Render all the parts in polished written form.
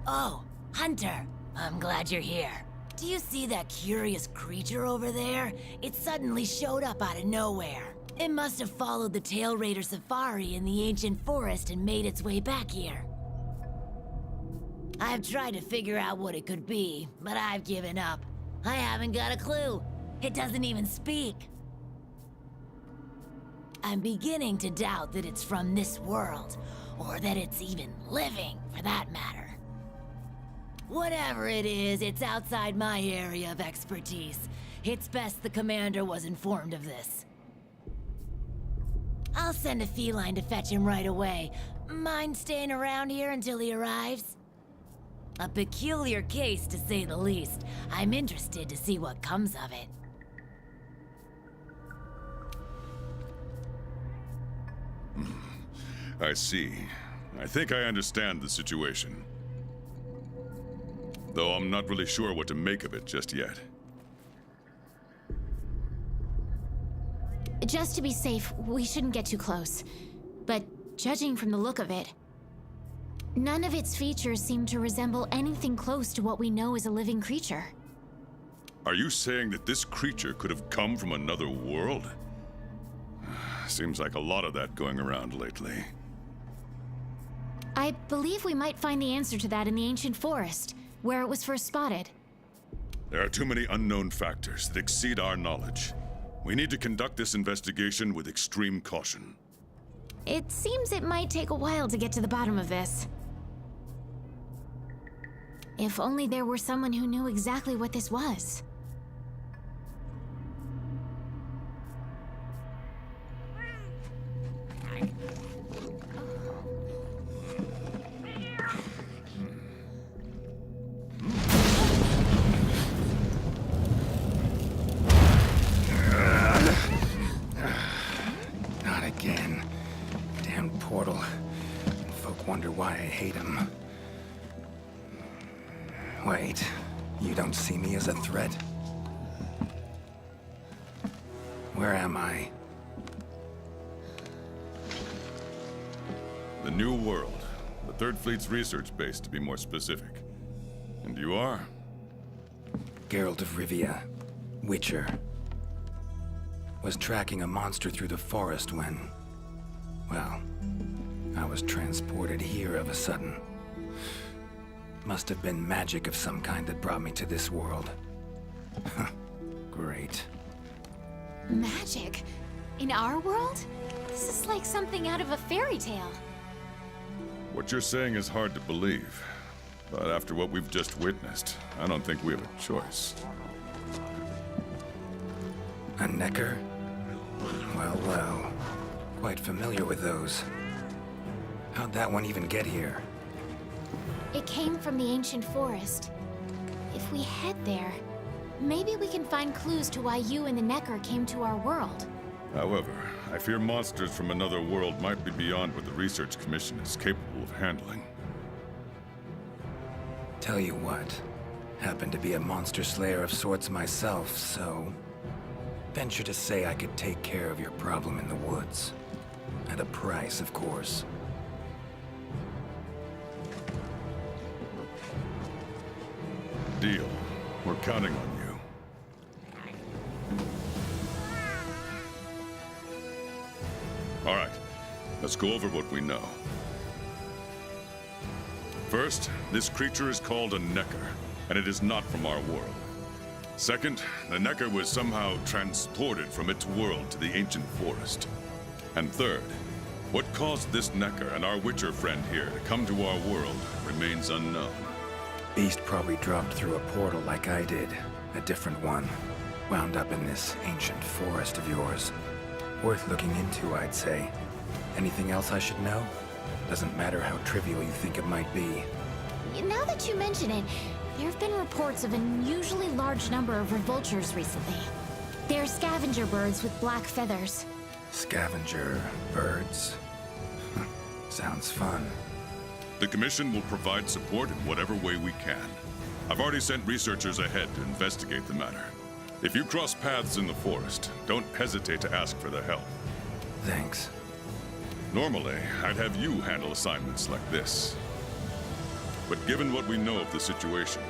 Oh, Hunter. I'm glad you're here. Do you see that curious creature over there? It suddenly showed up out of nowhere. It must have followed the Tail Raider safari in the ancient forest and made its way back here. I've tried to figure out what it could be, but I've given up. I haven't got a clue. It doesn't even speak. I'm beginning to doubt that it's from this world, or that it's even living, for that matter. Whatever it is, it's outside my area of expertise. It's best the commander was informed of this. I'll send a feline to fetch him right away. Mind staying around here until he arrives? A peculiar case, to say the least. I'm interested to see what comes of it. I see. I think I understand the situation. Though I'm not really sure what to make of it just yet. Just to be safe, we shouldn't get too close. But judging from the look of it, none of its features seem to resemble anything close to what we know is a living creature. Are you saying that this creature could have come from another world? Seems like a lot of that going around lately. I believe we might find the answer to that in the ancient forest, where it was first spotted. There are too many unknown factors that exceed our knowledge. We need to conduct this investigation with extreme caution. It seems it might take a while to get to the bottom of this. If only there were someone who knew exactly what this was. Not again. Damn portal. Folk wonder why I hate him. Wait, you don't see me as a threat? Where am I? The New World. The Third Fleet's research base, to be more specific. And you are? Geralt of Rivia, Witcher. Was tracking a monster through the forest when... well, I was transported here of a sudden. Must have been magic of some kind that brought me to this world. Great. Magic? In our world? This is like something out of a fairy tale. What you're saying is hard to believe. But after what we've just witnessed, I don't think we have a choice. A Necker? Well, well. Quite familiar with those. How'd that one even get here? It came from the ancient forest. If we head there, maybe we can find clues to why you and the Necker came to our world. However, I fear monsters from another world might be beyond what the Research Commission is capable of handling. Tell you what, happen to be a monster slayer of sorts myself, so... venture to say I could take care of your problem in the woods. At a price, of course. Deal. We're counting on you. All right, let's go over what we know. First, this creature is called a Necker, and it is not from our world. Second, the Necker was somehow transported from its world to the ancient forest. And third, what caused this Necker and our Witcher friend here to come to our world remains unknown. Beast probably dropped through a portal like I did. A different one. Wound up in this ancient forest of yours. Worth looking into, I'd say. Anything else I should know? Doesn't matter how trivial you think it might be. Now that you mention it, there have been reports of an unusually large number of revoltures recently. They're scavenger birds with black feathers. Scavenger birds? Sounds fun. The Commission will provide support in whatever way we can. I've already sent researchers ahead to investigate the matter. If you cross paths in the forest, don't hesitate to ask for their help. Thanks. Normally, I'd have you handle assignments like this. But given what we know of the situation,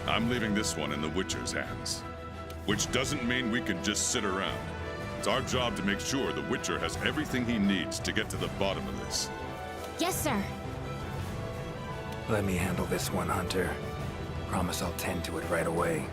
I'm leaving this one in the Witcher's hands. Which doesn't mean we can just sit around. It's our job to make sure the Witcher has everything he needs to get to the bottom of this. Yes, sir. Let me handle this one, Hunter. Promise I'll tend to it right away.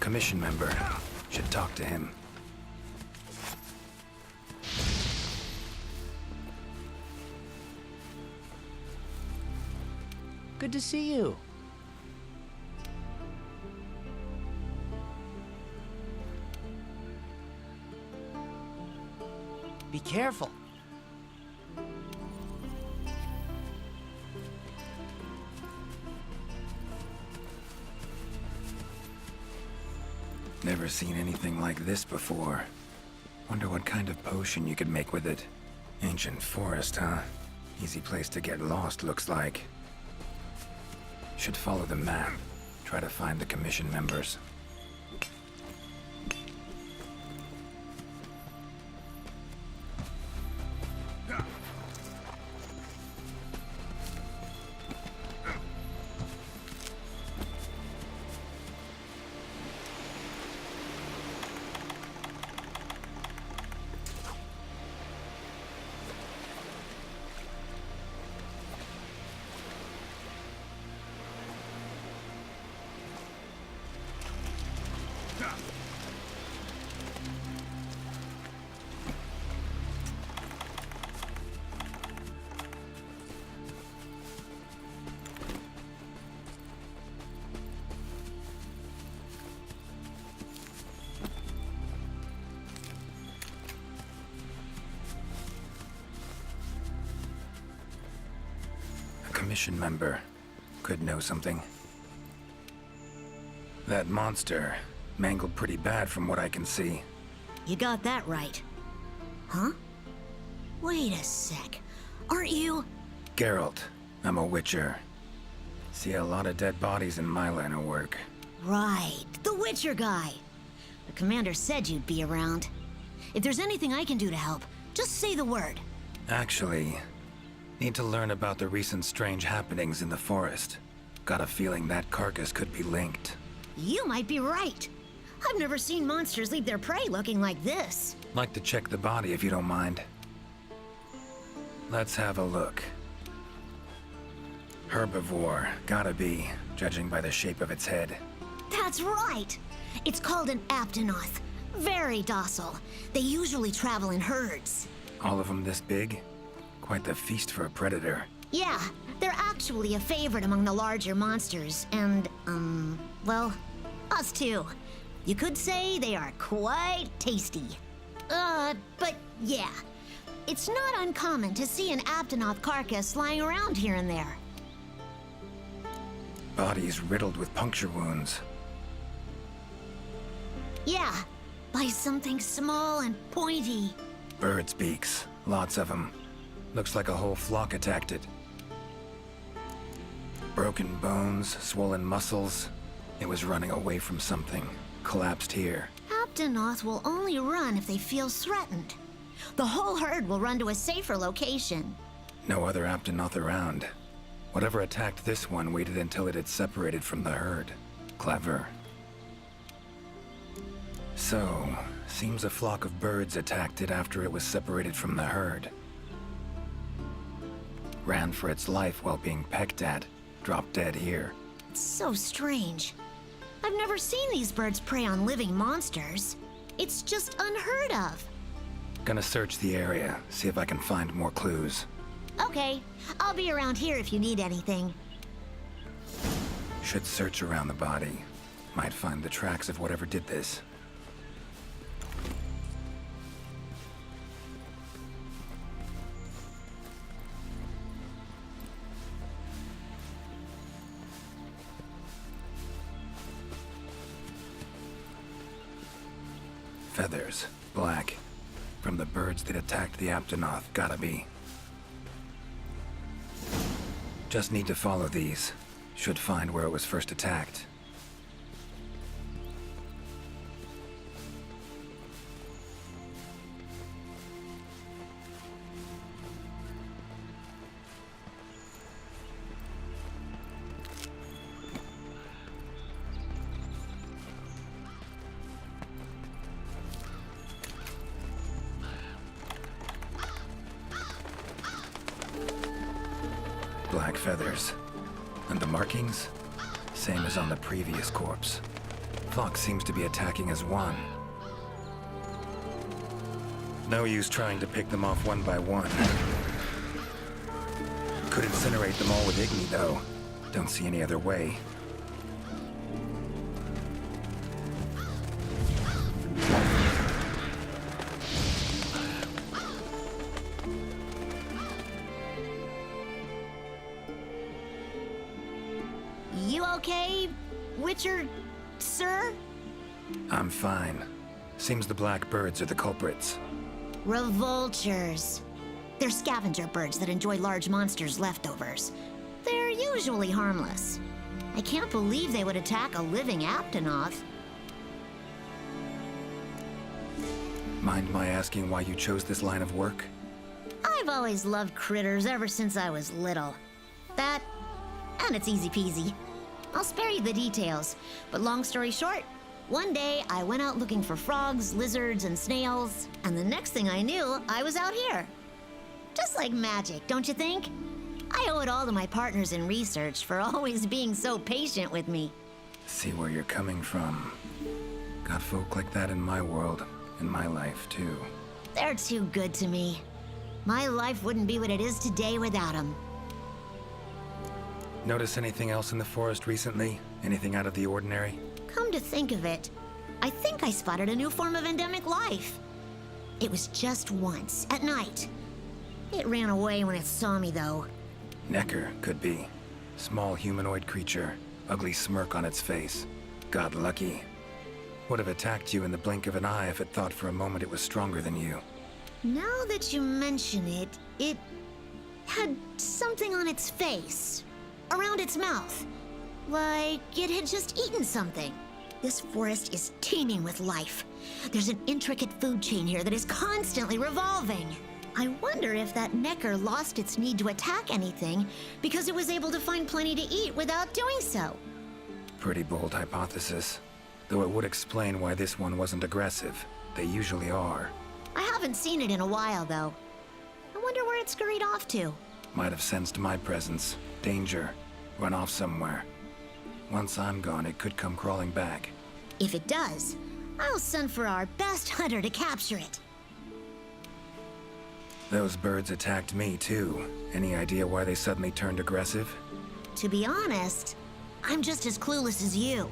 Commission member. Should talk to him. Good to see you. Be careful. Never seen anything like this before. Wonder what kind of potion you could make with it. Ancient forest, huh? Easy place to get lost, looks like. Should follow the map. Try to find the commission members. Commission member. Could know something. That monster mangled pretty bad from what I can see. You got that right. Huh? Wait a sec. Aren't you? Geralt. I'm a Witcher. See a lot of dead bodies in my line of work. Right. The Witcher guy. The commander said you'd be around. If there's anything I can do to help, just say the word. Actually, need to learn about the recent strange happenings in the forest. Got a feeling that carcass could be linked. You might be right. I've never seen monsters leave their prey looking like this. Like to check the body if you don't mind. Let's have a look. Herbivore, gotta be, judging by the shape of its head. That's right. It's called an aptonoth. Very docile. They usually travel in herds. All of them this big? Quite the feast for a predator. Yeah, they're actually a favorite among the larger monsters, and, well, us too. You could say they are quite tasty. But yeah, it's not uncommon to see an aptonoth carcass lying around here and there. Bodies riddled with puncture wounds. Yeah, by something small and pointy. Birds' beaks, lots of them. Looks like a whole flock attacked it. Broken bones, swollen muscles. It was running away from something. Collapsed here. Aptonoth will only run if they feel threatened. The whole herd will run to a safer location. No other Aptonoth around. Whatever attacked this one waited until it had separated from the herd. Clever. So, seems a flock of birds attacked it after it was separated from the herd. Ran for its life while being pecked at, dropped dead here. It's so strange. I've never seen these birds prey on living monsters. It's just unheard of. Gonna search the area, see if I can find more clues. Okay, I'll be around here if you need anything. Should search around the body. Might find the tracks of whatever did this. Feathers, black. From the birds that attacked the Aptonoth, gotta be. Just need to follow these. Should find where it was first attacked. Black feathers. And the markings? Same as on the previous corpse. Fox seems to be attacking as one. No use trying to pick them off one by one. Could incinerate them all with Igni, though. Don't see any other way. You okay, Witcher, sir? I'm fine. Seems the black birds are the culprits. Revoltures. They're scavenger birds that enjoy large monsters' leftovers. They're usually harmless. I can't believe they would attack a living Aptonoth. Mind my asking why you chose this line of work? I've always loved critters ever since I was little. That, and it's easy peasy. I'll spare you the details, but long story short, one day I went out looking for frogs, lizards, and snails, and the next thing I knew, I was out here. Just like magic, don't you think? I owe it all to my partners in research for always being so patient with me. See where you're coming from. Got folk like that in my world, in my life, too. They're too good to me. My life wouldn't be what it is today without them. Notice anything else in the forest recently? Anything out of the ordinary? Come to think of it, I think I spotted a new form of endemic life. It was just once, at night. It ran away when it saw me, though. Necker, could be. Small humanoid creature, ugly smirk on its face. Got lucky. Would have attacked you in the blink of an eye if it thought for a moment it was stronger than you. Now that you mention it, it had something on its face, around its mouth, like it had just eaten something. This forest is teeming with life. There's an intricate food chain here that is constantly revolving. I wonder if that Necker lost its need to attack anything because it was able to find plenty to eat without doing so. Pretty bold hypothesis. Though it would explain why this one wasn't aggressive. They usually are. I haven't seen it in a while, though. I wonder where it scurried off to. Might have sensed my presence. Danger. Run off somewhere. Once I'm gone, it could come crawling back. If it does, I'll send for our best hunter to capture it. Those birds attacked me, too. Any idea why they suddenly turned aggressive? To be honest, I'm just as clueless as you.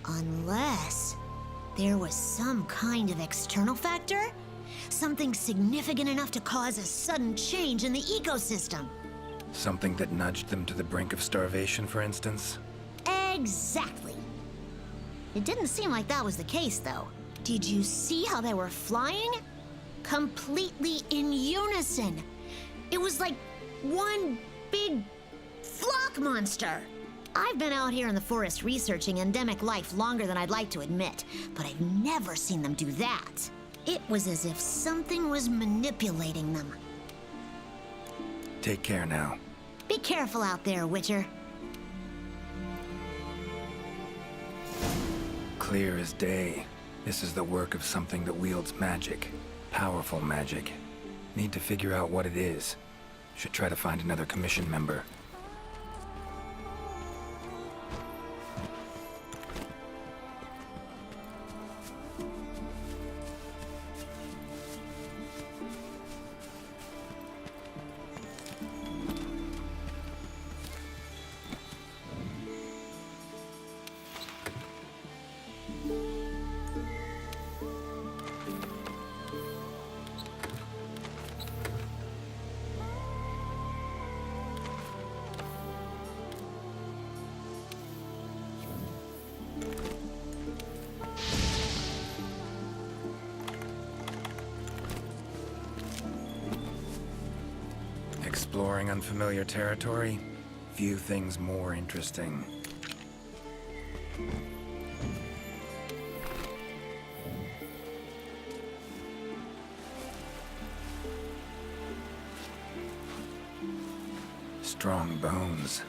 Unless there was some kind of external factor? Something significant enough to cause a sudden change in the ecosystem. Something that nudged them to the brink of starvation, for instance? Exactly. It didn't seem like that was the case, though. Did you see how they were flying? Completely in unison. It was like one big flock monster. I've been out here in the forest researching endemic life longer than I'd like to admit, but I've never seen them do that. It was as if something was manipulating them. Take care now. Be careful out there, Witcher. Clear as day. This is the work of something that wields magic. Powerful magic. Need to figure out what it is. Should try to find another commission member. Exploring unfamiliar territory? Few things more interesting. Strong bones.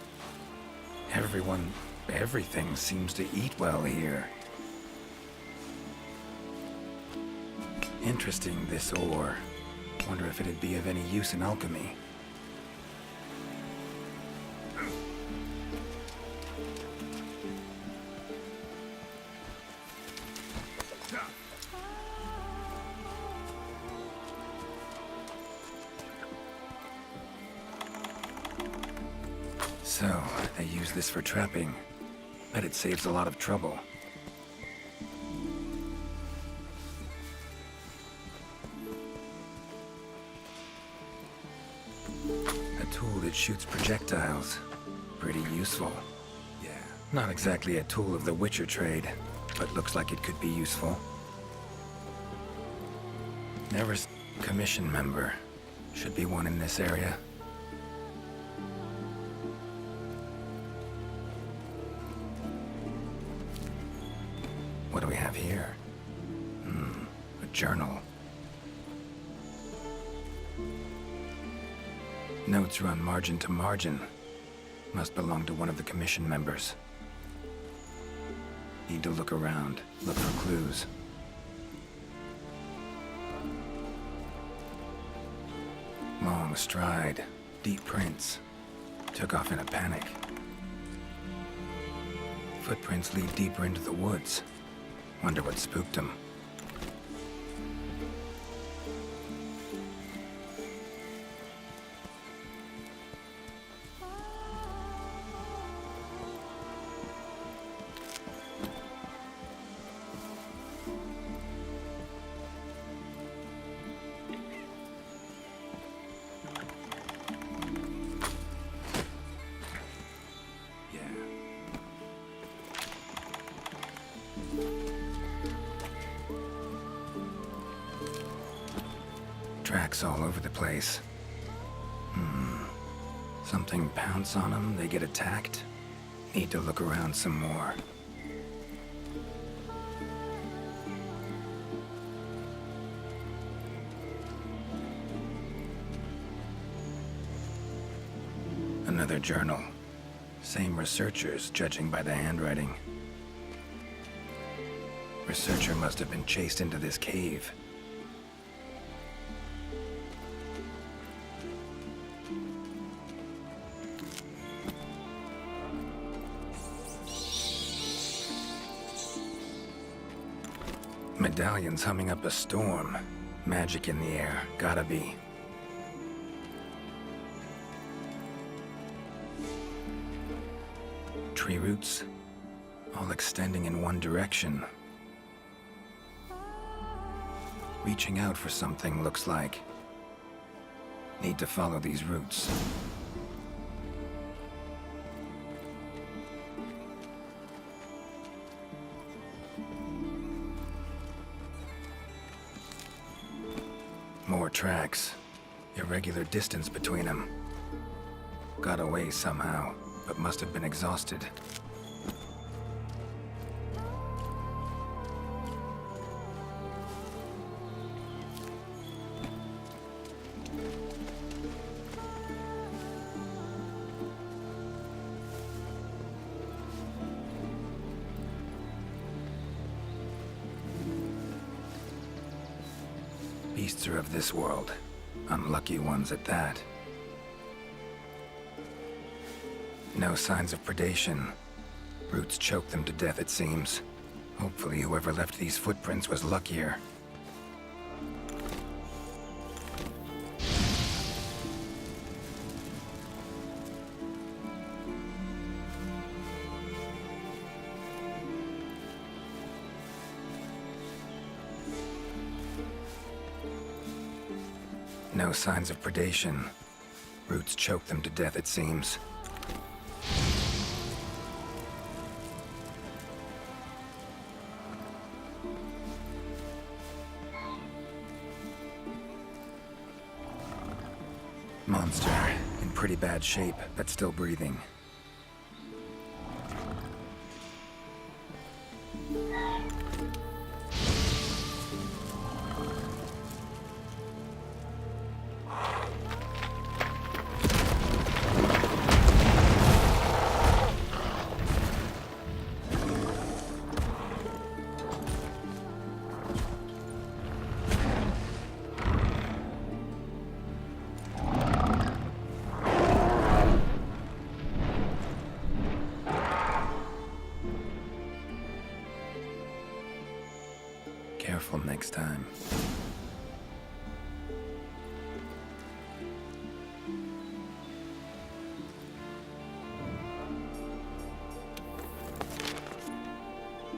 Everything seems to eat well here. Interesting, this ore. Wonder if it'd be of any use in alchemy. So, they use this for trapping. Bet it saves a lot of trouble. A tool that shoots projectiles. Pretty useful. Yeah, not exactly a tool of the Witcher trade, but looks like it could be useful. Commission member. Should be one in this area. What do we have here? A journal. Notes run margin to margin. Must belong to one of the commission members. Need to look around, look for clues. Long stride, deep prints. Took off in a panic. Footprints lead deeper into the woods. Wonder what spooked him. Tracks all over the place. Something pounce on them, they get attacked. Need to look around some more. Another journal. Same researchers, judging by the handwriting. Researcher must have been chased into this cave. Medallions humming up a storm. Magic in the air, gotta be. Tree roots, all extending in one direction. Reaching out for something, looks like. Need to follow these roots. More tracks. Irregular distance between them. Got away somehow, but must have been exhausted. beasts are of this world. Unlucky ones at that. No signs of predation. Roots choke them to death, it seems. Hopefully whoever left these footprints was luckier. No signs of predation. Roots choke them to death, it seems. Monster, in pretty bad shape, but still breathing. Careful next time.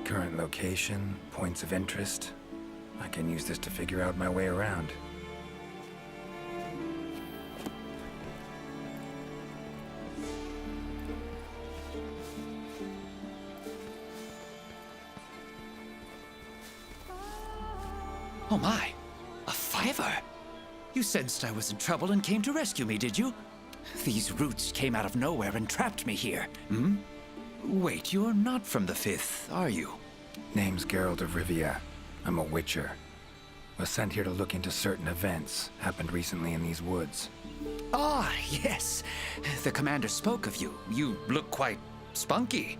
Current location, points of interest. I can use this to figure out my way around. Oh my, a fiver! You sensed I was in trouble and came to rescue me, did you? These roots came out of nowhere and trapped me here. Hmm? Wait, you're not from the Fifth, are you? Name's Geralt of Rivia. I'm a Witcher. Was sent here to look into certain events happened recently in these woods. Ah, yes. The commander spoke of you. You look quite spunky.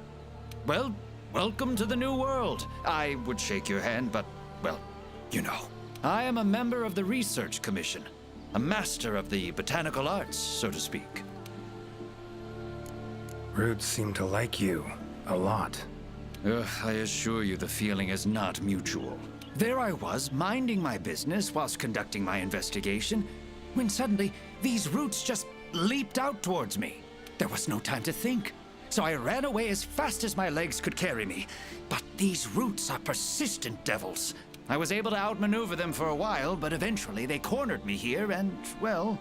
Well, welcome to the new world. I would shake your hand, but, well, you know. I am a member of the Research Commission. A master of the botanical arts, so to speak. Roots seem to like you. A lot. I assure you the feeling is not mutual. There I was, minding my business whilst conducting my investigation, when suddenly these roots just leaped out towards me. There was no time to think, so I ran away as fast as my legs could carry me. But these roots are persistent devils. I was able to outmaneuver them for a while, but eventually they cornered me here and, well,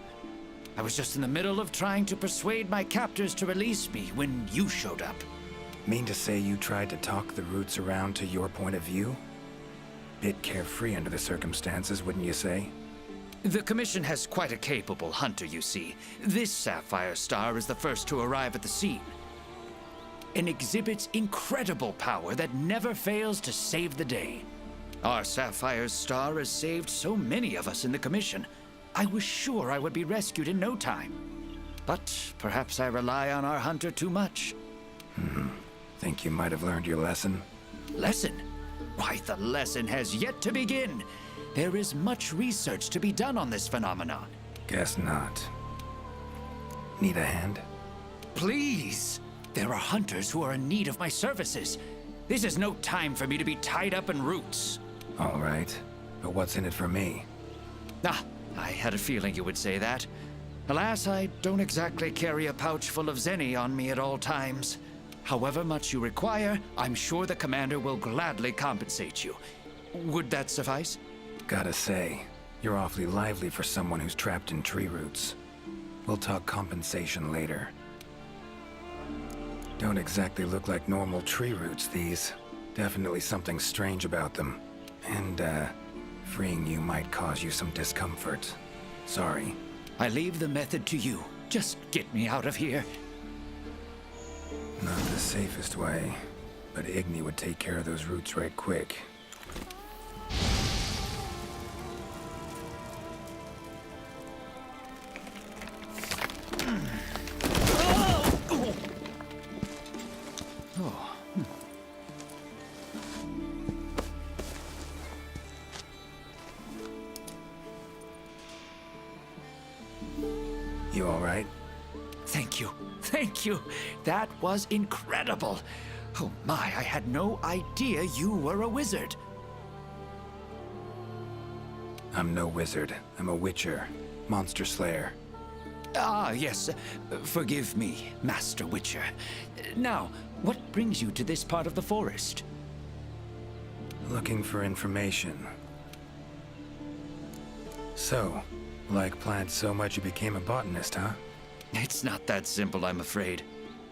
I was just in the middle of trying to persuade my captors to release me when you showed up. Mean to say you tried to talk the roots around to your point of view? Bit carefree under the circumstances, wouldn't you say? The Commission has quite a capable hunter, you see. This Sapphire Star is the first to arrive at the scene and exhibits incredible power that never fails to save the day. Our Sapphire Star has saved so many of us in the Commission. I was sure I would be rescued in no time. But perhaps I rely on our hunter too much. Think you might have learned your lesson? Lesson? Why, the lesson has yet to begin. There is much research to be done on this phenomenon. Guess not. Need a hand? Please! There are hunters who are in need of my services. This is no time for me to be tied up in roots. All right. But what's in it for me? Ah, I had a feeling you would say that. Alas, I don't exactly carry a pouch full of zenny on me at all times. However much you require, I'm sure the commander will gladly compensate you. Would that suffice? Gotta say, you're awfully lively for someone who's trapped in tree roots. We'll talk compensation later. Don't exactly look like normal tree roots, these. Definitely something strange about them. And, freeing you might cause you some discomfort. Sorry. I leave the method to you. Just get me out of here. Not the safest way, but Igni would take care of those roots right quick. Thank you. That was incredible. Oh my, I had no idea you were a wizard. I'm no wizard. I'm a witcher. Monster slayer. Ah, yes. Forgive me, Master Witcher. Now, what brings you to this part of the forest? Looking for information. So, like plants so much you became a botanist, huh? It's not that simple, I'm afraid.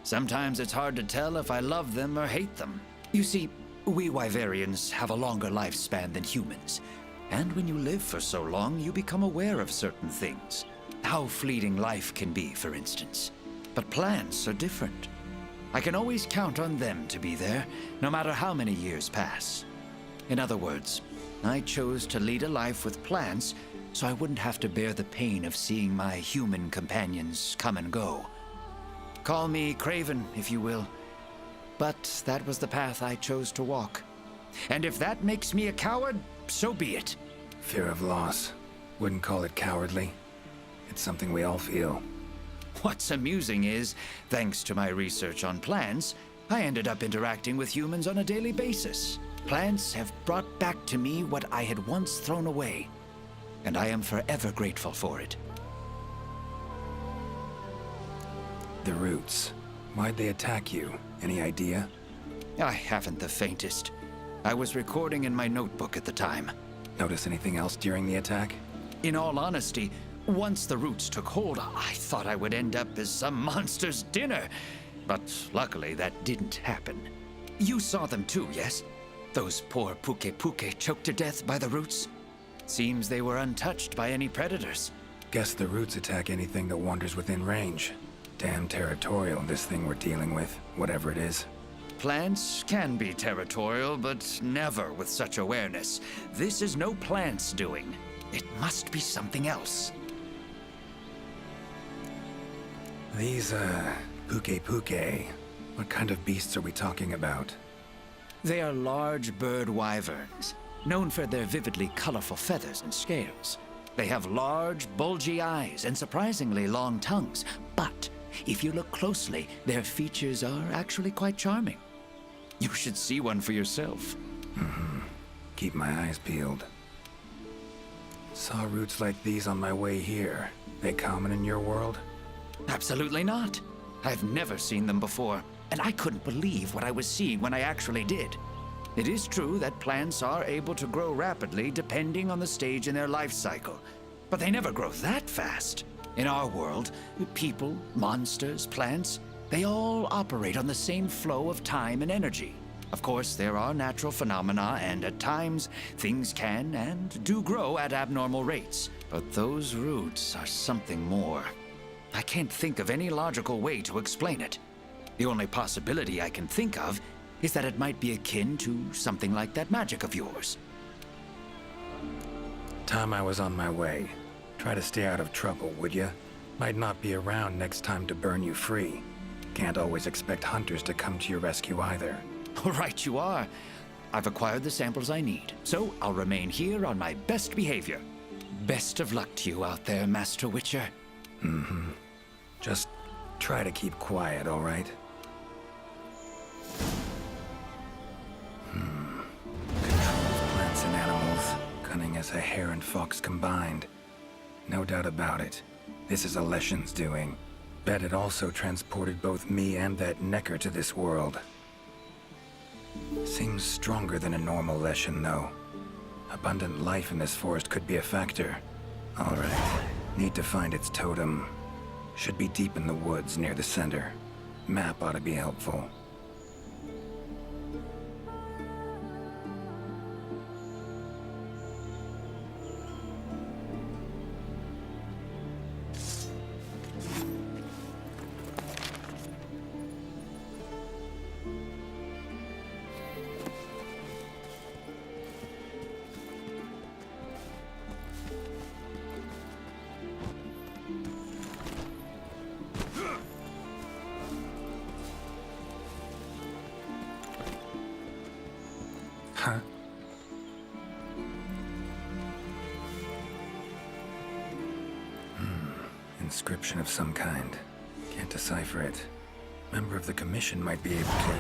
Sometimes it's hard to tell if I love them or hate them. You see, we Wyverians have a longer lifespan than humans. And when you live for so long, you become aware of certain things. How fleeting life can be, for instance. But plants are different. I can always count on them to be there, no matter how many years pass. In other words, I chose to lead a life with plants so I wouldn't have to bear the pain of seeing my human companions come and go. Call me craven, if you will. But that was the path I chose to walk. And if that makes me a coward, so be it. Fear of loss. Wouldn't call it cowardly. It's something we all feel. What's amusing is, thanks to my research on plants, I ended up interacting with humans on a daily basis. Plants have brought back to me what I had once thrown away, and I am forever grateful for it. The roots. Why'd they attack you? Any idea? I haven't the faintest. I was recording in my notebook at the time. Notice anything else during the attack? In all honesty, once the roots took hold, I thought I would end up as some monster's dinner. But luckily, that didn't happen. You saw them too, yes? Those poor Puke choked to death by the roots? Seems they were untouched by any predators. Guess the roots attack anything that wanders within range. Damn territorial, this thing we're dealing with, whatever it is. Plants can be territorial, but never with such awareness. This is no plant's doing. It must be something else. These, Puke, what kind of beasts are we talking about? They are large bird wyverns, known for their vividly colorful feathers and scales. They have large, bulgy eyes and surprisingly long tongues, but if you look closely, their features are actually quite charming. You should see one for yourself. Keep my eyes peeled. Saw roots like these on my way here. They common in your world? Absolutely not. I've never seen them before, and I couldn't believe what I was seeing when I actually did. It is true that plants are able to grow rapidly depending on the stage in their life cycle, but they never grow that fast. In our world, people, monsters, plants, they all operate on the same flow of time and energy. Of course, there are natural phenomena, and at times, things can and do grow at abnormal rates. But those roots are something more. I can't think of any logical way to explain it. The only possibility I can think of is that it might be akin to something like that magic of yours. Time I was on my way. Try to stay out of trouble, would ya? Might not be around next time to burn you free. Can't always expect hunters to come to your rescue either. Right you are. I've acquired the samples I need, so I'll remain here on my best behavior. Best of luck to you out there, Master Witcher. Just try to keep quiet, all right? Controls plants and animals, cunning as a hare and fox combined. No doubt about it. This is Alession's doing. Bet it also transported both me and that Necker to this world. Seems stronger than a normal Leshen, though. Abundant life in this forest could be a factor. All right. Need to find its totem. Should be deep in the woods near the center. Map ought to be helpful. Huh? Inscription of some kind. Can't decipher it. Member of the Commission might be able to...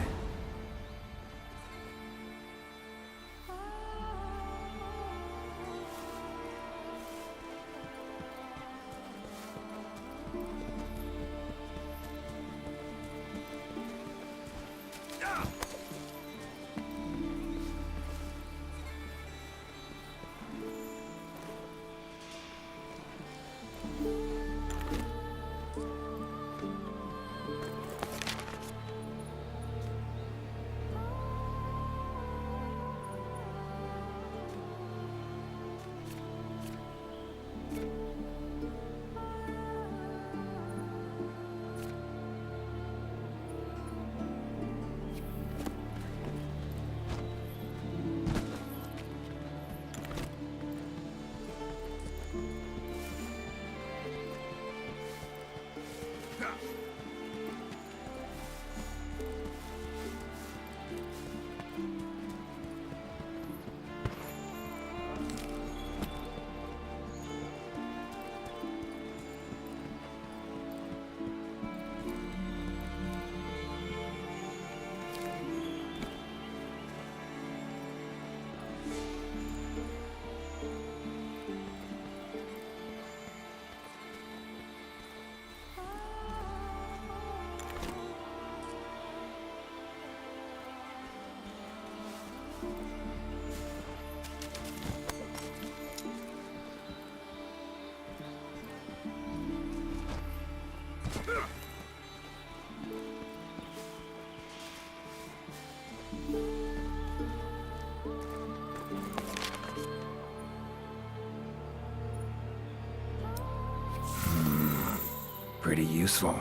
Pretty useful.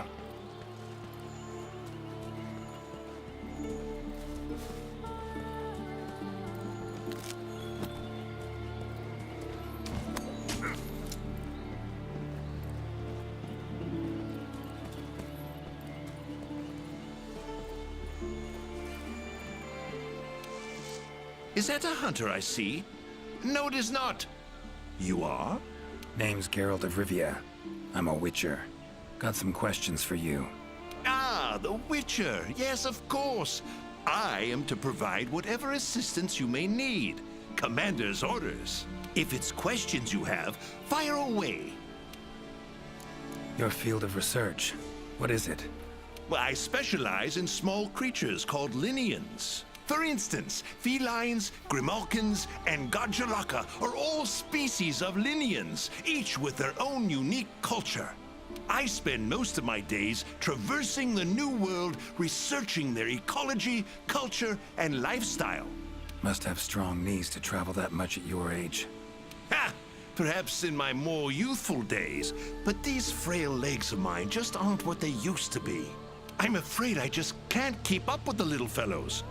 Is that a hunter I see? No, it is not. You are? Name's Geralt of Rivia. I'm a Witcher. Got some questions for you. Ah, the Witcher. Yes, of course. I am to provide whatever assistance you may need. Commander's orders. If it's questions you have, fire away. Your field of research. What is it? Well, I specialize in small creatures called Linians. For instance, felines, grimalkins, and Godjalaka are all species of Linians, each with their own unique culture. I spend most of my days traversing the New World, researching their ecology, culture, and lifestyle. Must have strong knees to travel that much at your age. Ha! Perhaps in my more youthful days, but these frail legs of mine just aren't what they used to be. I'm afraid I just can't keep up with the little fellows.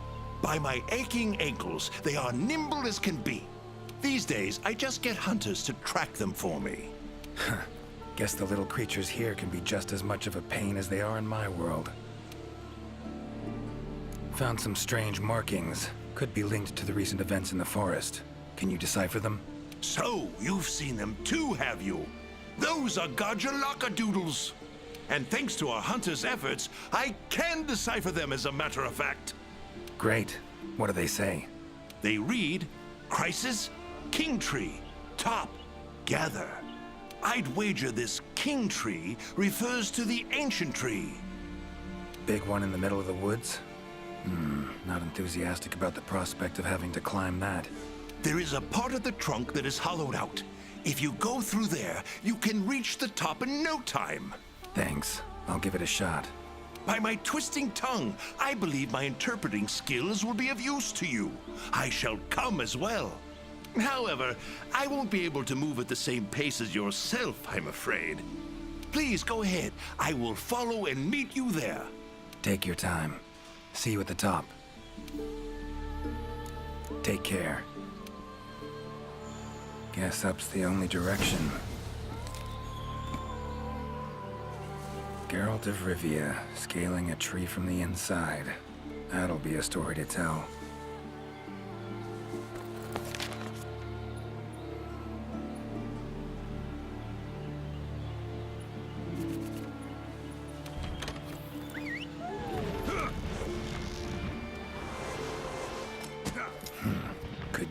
By my aching ankles, they are nimble as can be. These days, I just get hunters to track them for me. Guess the little creatures here can be just as much of a pain as they are in my world. Found some strange markings. Could be linked to the recent events in the forest. Can you decipher them? So, you've seen them too, have you? Those are Godjalaka doodles. And thanks to our hunters' efforts, I can decipher them as a matter of fact. Great. What do they say? They read, Crisis, King Tree, Top, Gather. I'd wager this King Tree refers to the ancient tree. Big one in the middle of the woods? Not enthusiastic about the prospect of having to climb that. There is a part of the trunk that is hollowed out. If you go through there, you can reach the top in no time. Thanks. I'll give it a shot. By my twisting tongue, I believe my interpreting skills will be of use to you. I shall come as well. However, I won't be able to move at the same pace as yourself, I'm afraid. Please go ahead. I will follow and meet you there. Take your time. See you at the top. Take care. Guess up's the only direction. Geralt of Rivia, scaling a tree from the inside. That'll be a story to tell.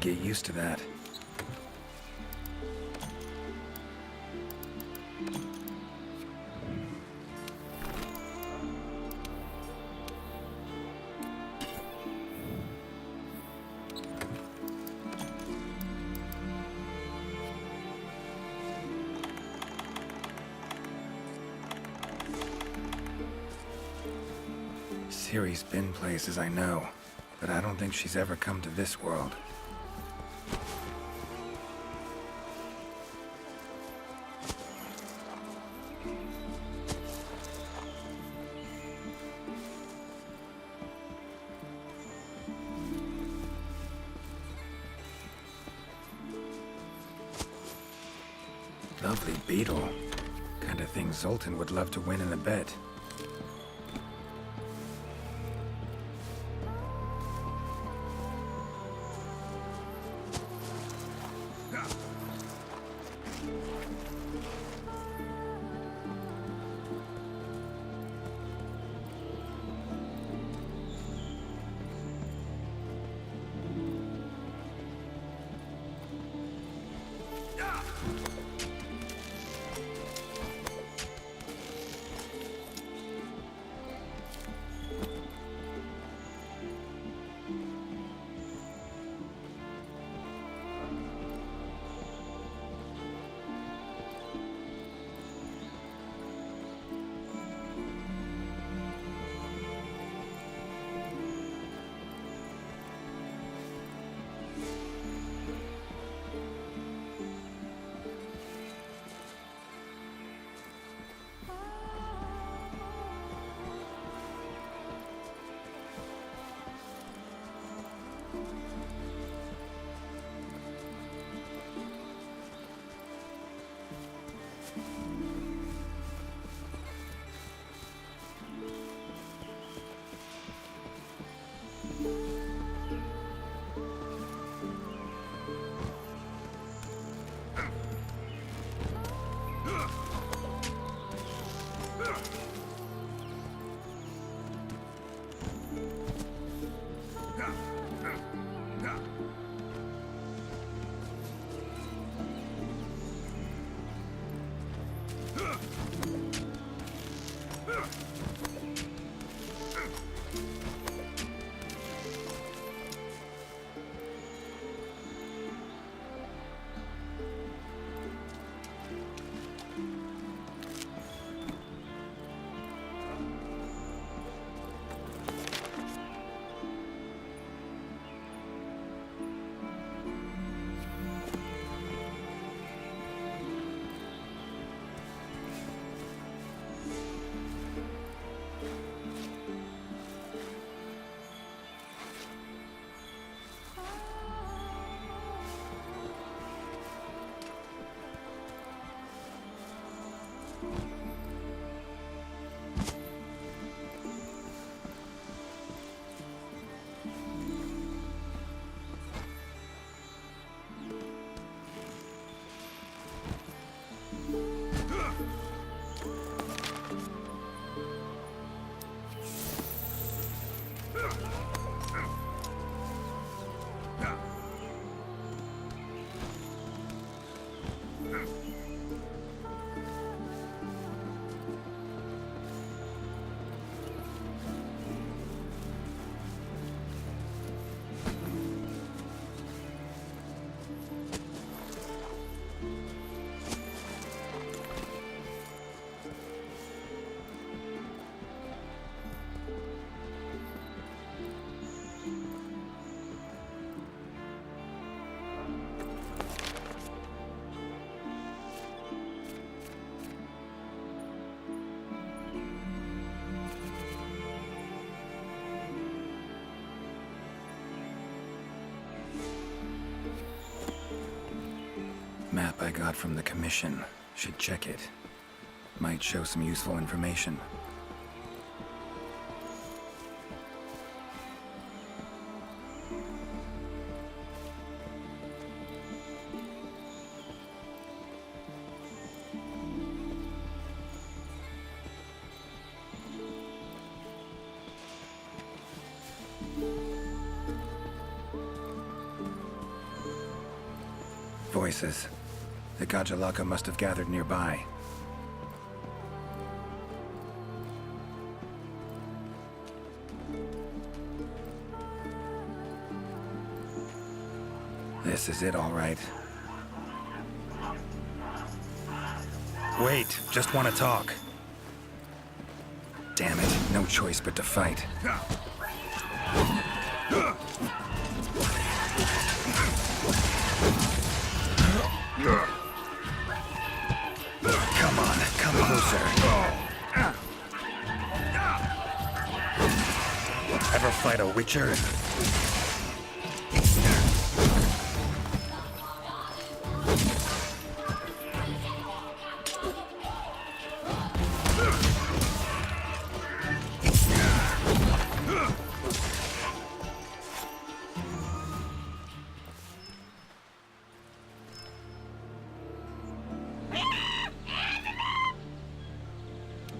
get used to that. Ciri's been places, I know, but I don't think she's ever come to this world. Lovely beetle. Kind of thing Zoltan would love to win in a bet. Map I got from the commission. Should check it. Might show some useful information. voices. The Gajalaka must have gathered nearby. This is it, all right. Wait, just want to talk. Damn it, no choice but to fight. Come on, come closer. Ever fight a Witcher?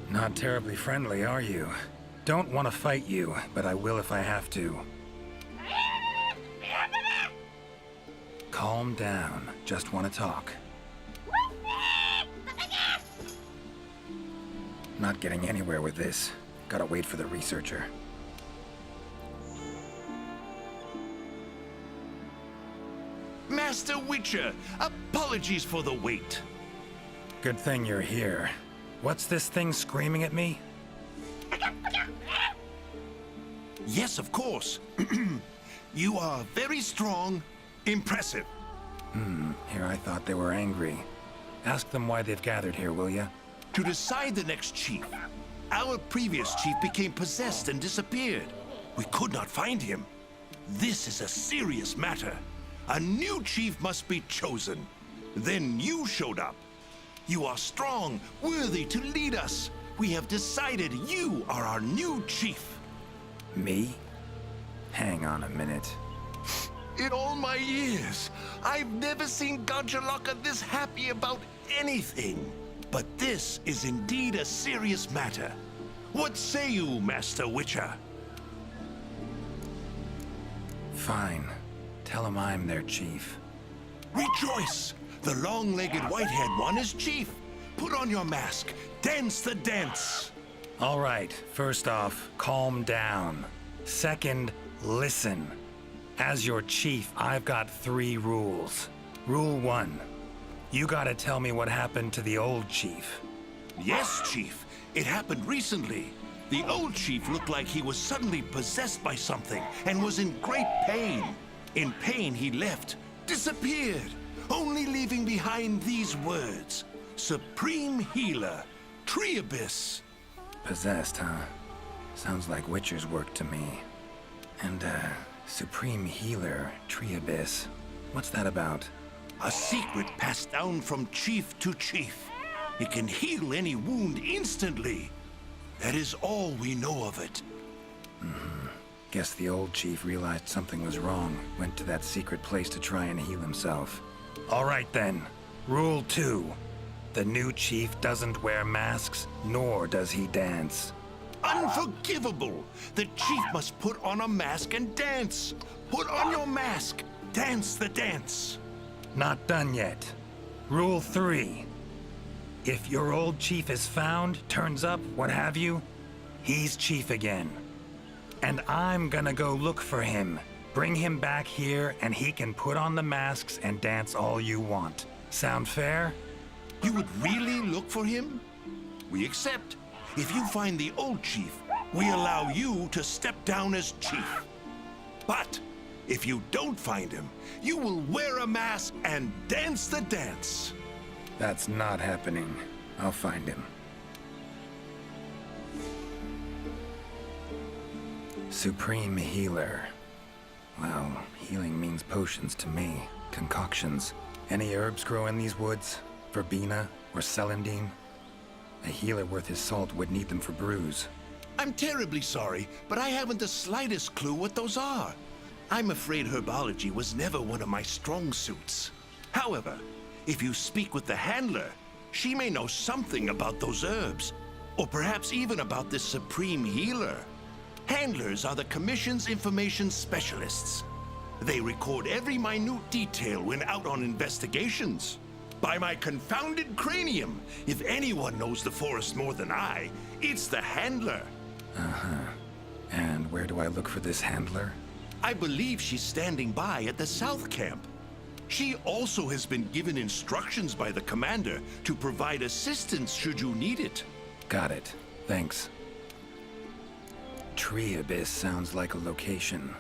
Not terribly friendly, are you? Don't want to fight you, but I will if I have to. Calm down. Just want to talk. Not getting anywhere with this. Gotta wait for the researcher. Master Witcher, apologies for the wait. Good thing you're here. What's this thing screaming at me? Yes, of course. You are very strong, impressive. Here I thought they were angry. Ask them why they've gathered here, will ya? To decide the next chief. Our previous chief became possessed and disappeared. We could not find him. This is a serious matter. A new chief must be chosen. Then you showed up. You are strong, worthy to lead us. We have decided you are our new chief. Me? Hang on a minute. In all my years, I've never seen Gajalaka this happy about anything. But this is indeed a serious matter. What say you, Master Witcher? Fine. Tell them I'm their chief. Rejoice! The long-legged white-haired one is chief. Put on your mask. Dance the dance. All right, first off, calm down. Second, listen. As your chief, I've got 3 rules. Rule 1. You gotta tell me what happened to the old chief. Yes, Chief. It happened recently. The old chief looked like he was suddenly possessed by something and was in great pain. In pain, he left, disappeared, only leaving behind these words. Supreme Healer, Triabyss. Possessed, huh? Sounds like Witcher's work to me. And, Supreme Healer, Triabyss. What's that about? A secret passed down from chief to chief. It can heal any wound instantly. That is all we know of it. Guess the old chief realized something was wrong, went to that secret place to try and heal himself. All right then. Rule 2. The new chief doesn't wear masks, nor does he dance. Unforgivable! The chief must put on a mask and dance. Put on your mask. Dance the dance. Not done yet. Rule 3. If your old chief is found, turns up, what have you, he's chief again. And I'm gonna go look for him. Bring him back here, and he can put on the masks and dance all you want. Sound fair? You would really look for him? We accept. If you find the old chief, we allow you to step down as chief. But if you don't find him, you will wear a mask and dance the dance. That's not happening. I'll find him. Supreme Healer. Well, healing means potions to me. Concoctions. Any herbs grow in these woods? Verbena or celandine? A healer worth his salt would need them for brews. I'm terribly sorry, but I haven't the slightest clue what those are. I'm afraid herbology was never one of my strong suits. However, if you speak with the handler, she may know something about those herbs, or perhaps even about this Supreme Healer. Handlers are the Commission's information specialists. They record every minute detail when out on investigations. By my confounded cranium, if anyone knows the forest more than I, it's the handler. And where do I look for this handler? I believe she's standing by at the South Camp. She also has been given instructions by the commander to provide assistance should you need it. Got it. Thanks. Tree Abyss sounds like a location.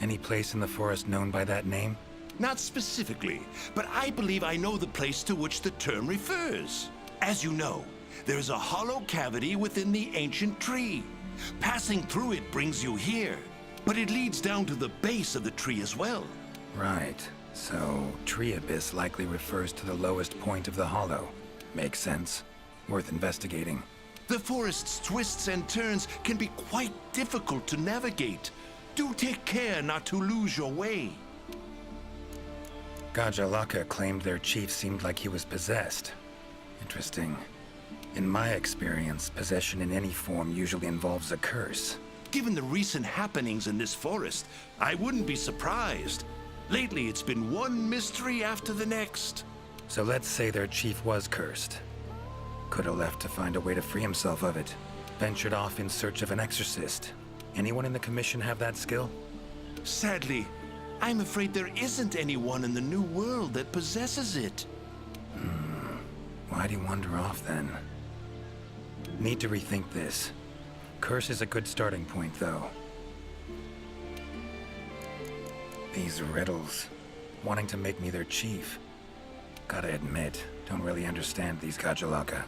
Any place in the forest known by that name? Not specifically, but I believe I know the place to which the term refers. As you know, there's a hollow cavity within the ancient tree. Passing through it brings you here, but it leads down to the base of the tree as well. Right. So, Tree Abyss likely refers to the lowest point of the hollow. Makes sense. Worth investigating. The forest's twists and turns can be quite difficult to navigate. Do take care not to lose your way. Gajalaka claimed their chief seemed like he was possessed. Interesting. In my experience, possession in any form usually involves a curse. Given the recent happenings in this forest, I wouldn't be surprised. Lately, it's been one mystery after the next. So let's say their chief was cursed. Could have left to find a way to free himself of it. Ventured off in search of an exorcist. Anyone in the commission have that skill? Sadly, I'm afraid there isn't anyone in the New World that possesses it. Why'd he wander off then? Need to rethink this. Curse is a good starting point, though. These riddles. Wanting to make me their chief. Gotta admit, don't really understand these Gajalaka.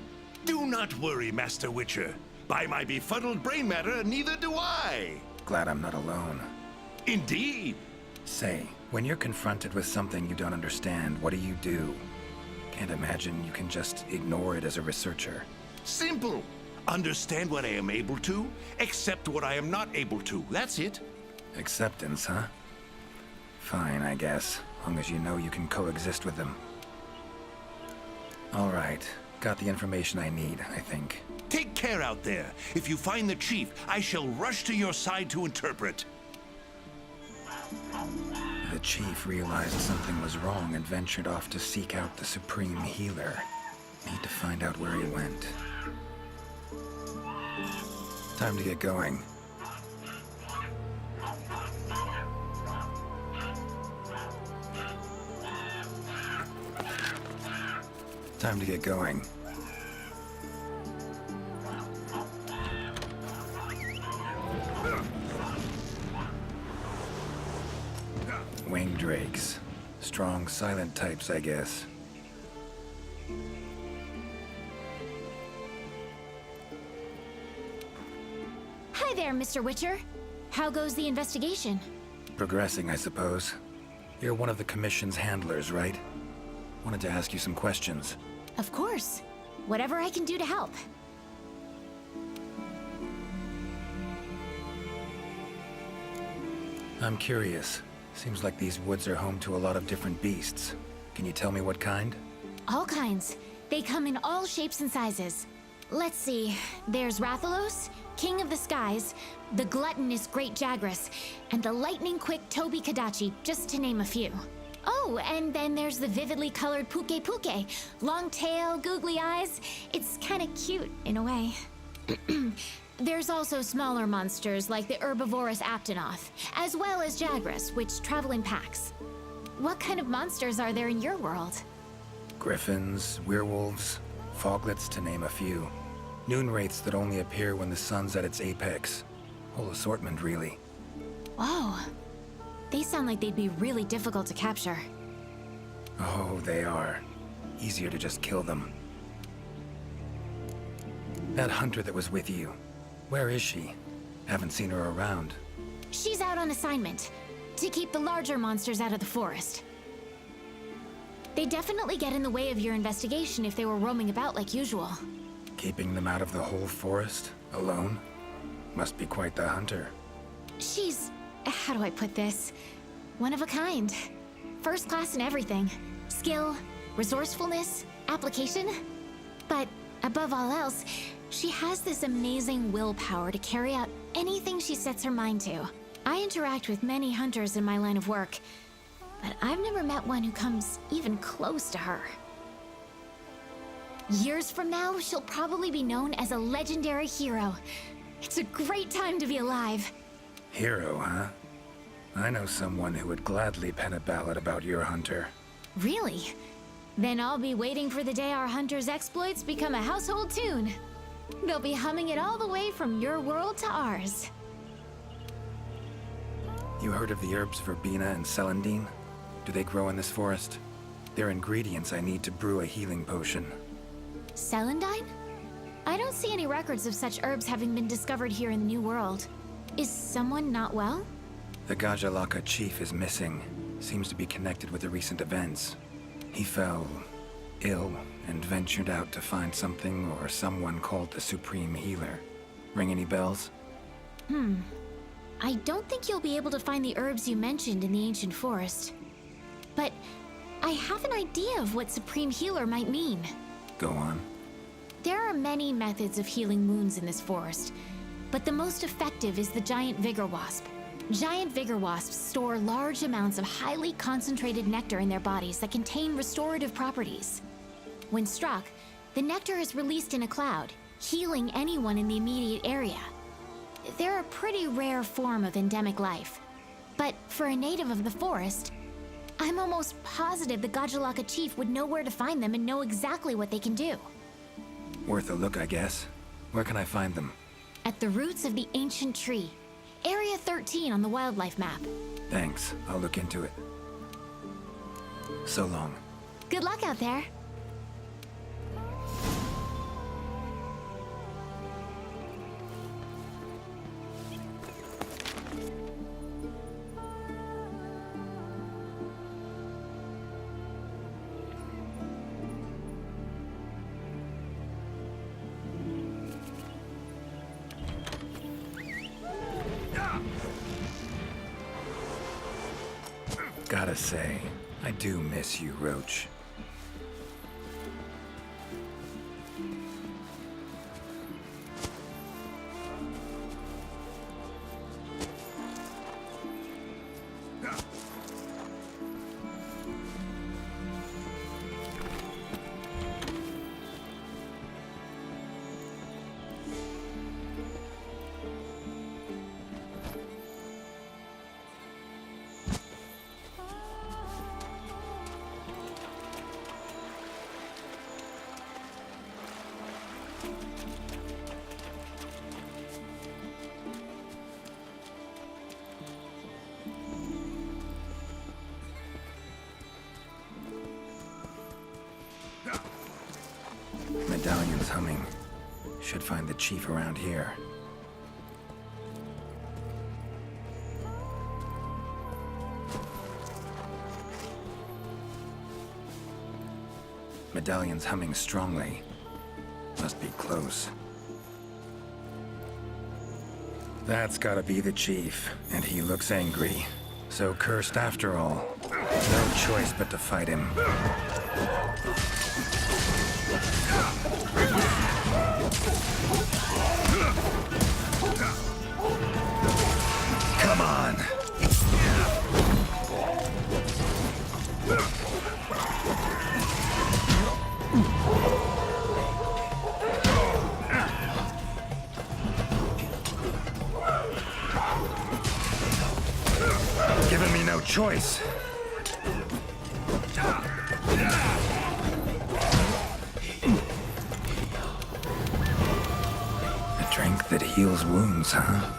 Do not worry, Master Witcher. By my befuddled brain matter, neither do I. Glad I'm not alone. Indeed. Say, when you're confronted with something you don't understand, what do? Can't imagine you can just ignore it as a researcher. Simple. Understand what I am able to, accept what I am not able to. That's it. Acceptance, huh? Fine, I guess. Long as you know you can coexist with them. All right. Got the information I need, I think. Take care out there. If you find the chief, I shall rush to your side to interpret. The chief realized something was wrong and ventured off to seek out the supreme healer. Need to find out where he went. Time to get going. Time to get going. Winged drakes. Strong, silent types, I guess. Hi there, Mr. Witcher. How goes the investigation? Progressing, I suppose. You're one of the Commission's handlers, right? Wanted to ask you some questions. Of course. Whatever I can do to help. I'm curious. Seems like these woods are home to a lot of different beasts. Can you tell me what kind? All kinds. They come in all shapes and sizes. Let's see. There's Rathalos, King of the Skies, the gluttonous Great Jagras, and the lightning-quick Toby Kadachi, just to name a few. Oh, and then there's the vividly colored Puke Puke. Long tail, googly eyes. It's kinda cute, in a way. There's also smaller monsters like the herbivorous Aptonoth, as well as Jagras, which travel in packs. What kind of monsters are there in your world? Griffins, werewolves, foglets, to name a few. Noon wraiths that only appear when the sun's at its apex. Whole assortment, really. Whoa. They sound like they'd be really difficult to capture. Oh, they are. Easier to just kill them. That hunter that was with you, where is she? Haven't seen her around. She's out on assignment, to keep the larger monsters out of the forest. They definitely get in the way of your investigation if they were roaming about like usual. Keeping them out of the whole forest, alone? Must be quite the hunter. She's... how do I put this? One of a kind. First class in everything. Skill, resourcefulness, application. But above all else, she has this amazing willpower to carry out anything she sets her mind to. I interact with many hunters in my line of work, but I've never met one who comes even close to her. Years from now, she'll probably be known as a legendary hero. It's a great time to be alive. Hero, huh? I know someone who would gladly pen a ballad about your hunter. Really? Then I'll be waiting for the day our hunter's exploits become a household tune. They'll be humming it all the way from your world to ours. You heard of the herbs verbena and celandine? Do they grow in this forest? They're ingredients I need to brew a healing potion. Celandine? I don't see any records of such herbs having been discovered here in the New World. Is someone not well? The Gajalaka chief is missing. Seems to be connected with the recent events. He fell ill and ventured out to find something or someone called the Supreme Healer. Ring any bells? I don't think you'll be able to find the herbs you mentioned in the ancient forest. But I have an idea of what Supreme Healer might mean. Go on. There are many methods of healing wounds in this forest, but the most effective is the giant vigor wasp. Giant vigor wasps store large amounts of highly concentrated nectar in their bodies that contain restorative properties. When struck, the nectar is released in a cloud, healing anyone in the immediate area. They're a pretty rare form of endemic life, but for a native of the forest, I'm almost positive the Gajalaka chief would know where to find them and know exactly what they can do. Worth a look, I guess. Where can I find them? At the roots of the ancient tree, Area 13 on the wildlife map. Thanks. I'll look into it. So long. Good luck out there. Gotta say, I do miss you, Roach. Medallion's humming. Should find the chief around here. Medallion's humming strongly. Must be close. That's gotta be the chief, and he looks angry. So cursed after all. No choice but to fight him. Come on! Giving me no choice. A drink that heals wounds, huh?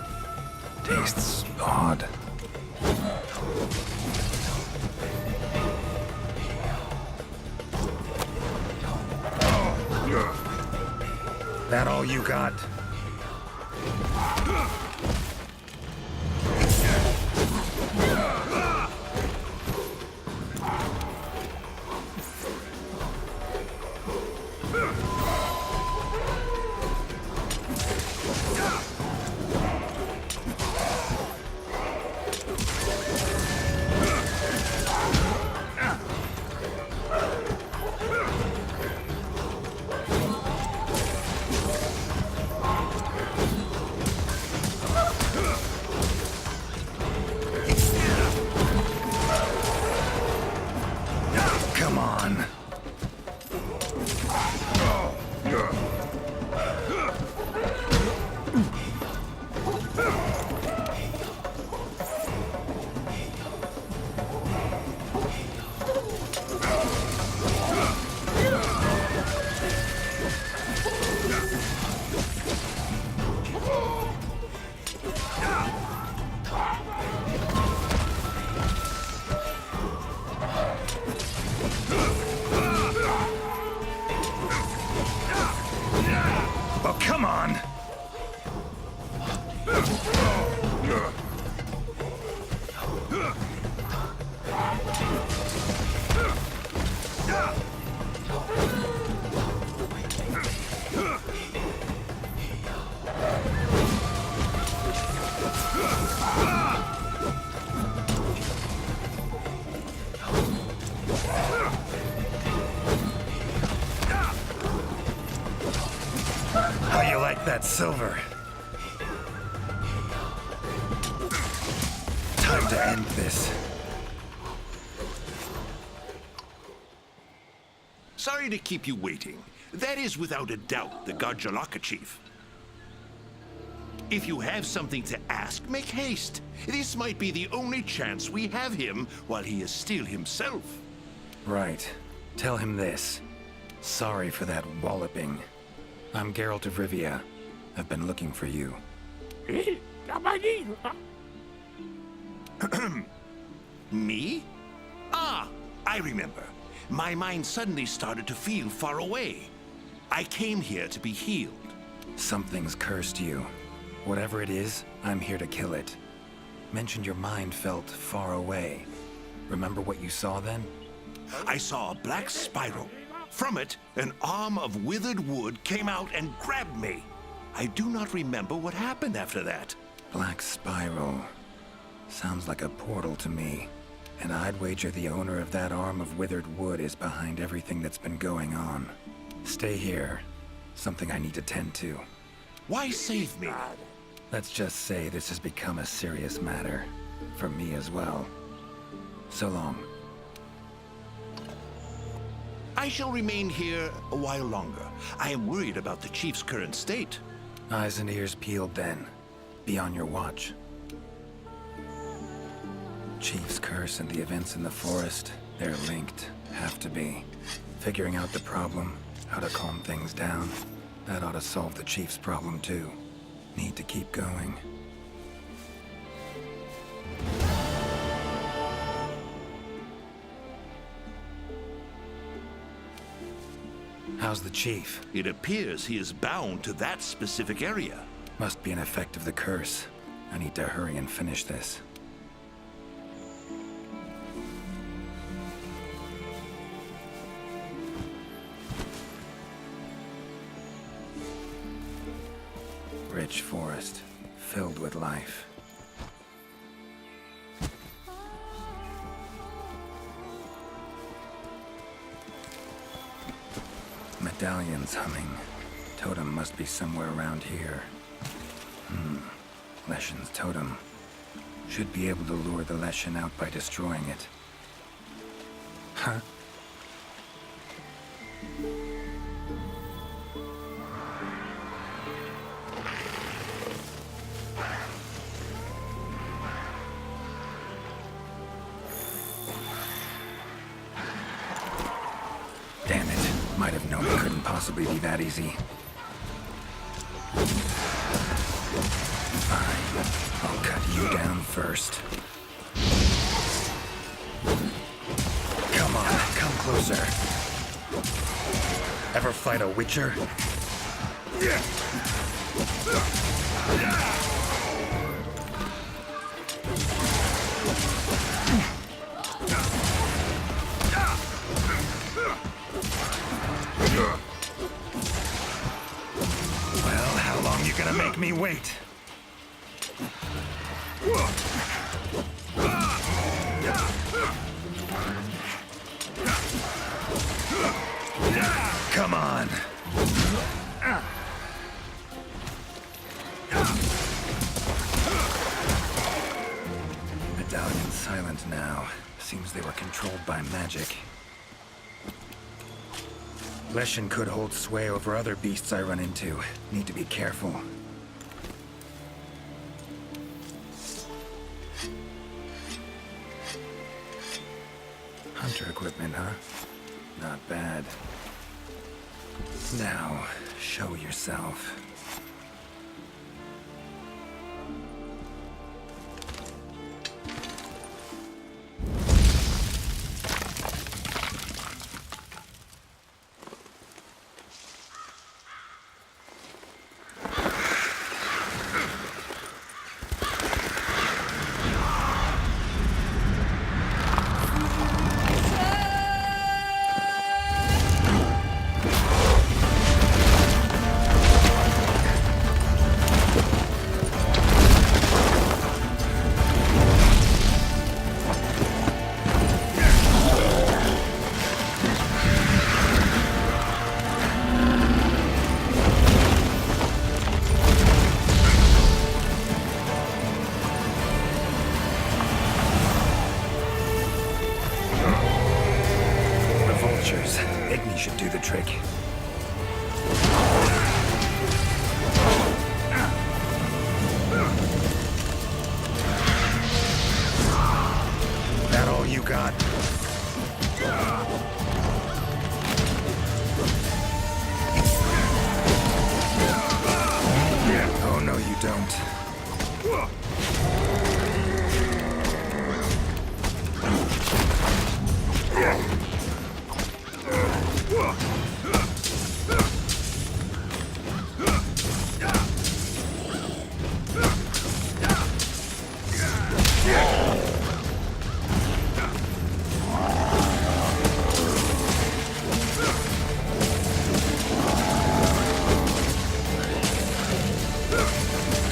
Tastes odd. That all you got? that silver. Time to end this. Sorry to keep you waiting. That is without a doubt the Garjalaka chief. If you have something to ask, make haste. This might be the only chance we have him while he is still himself. Right. Tell him this. Sorry for that walloping. I'm Geralt of Rivia. I've been looking for you. Me? Ah, I remember. My mind suddenly started to feel far away. I came here to be healed. Something's cursed you. Whatever it is, I'm here to kill it. Mentioned your mind felt far away. Remember what you saw then? I saw a black spiral. From it, an arm of withered wood came out and grabbed me. I do not remember what happened after that. Black spiral. Sounds like a portal to me. And I'd wager the owner of that arm of withered wood is behind everything that's been going on. Stay here. Something I need to tend to. Why save me? Let's just say this has become a serious matter. For me as well. So long. I shall remain here a while longer. I am worried about the chief's current state. Eyes and ears peeled then. Be on your watch. Chief's curse and the events in the forest, they're linked. Have to be. Figuring out the problem, how to calm things down, that ought to solve the Chief's problem too. Need to keep going. How's the Chief? It appears he is bound to that specific area. Must be an effect of the curse. I need to hurry and finish this. Rich forest, filled with life. Medallions humming. Totem must be somewhere around here. Leshen's totem. Should be able to lure the Leshen out by destroying it. Huh? Damn it. Might have known it couldn't possibly be that easy. Fine. I'll cut you down first. Come on, come closer. Ever fight a Witcher? Well, how long you gonna make me wait? Come on. Medallion's silent now. Seems they were controlled by magic. Leshen could hold sway over other beasts I run into. Need to be careful. Hunter equipment, huh? Not bad. Now, show yourself. trick. That all you got? Oh, no, you don't.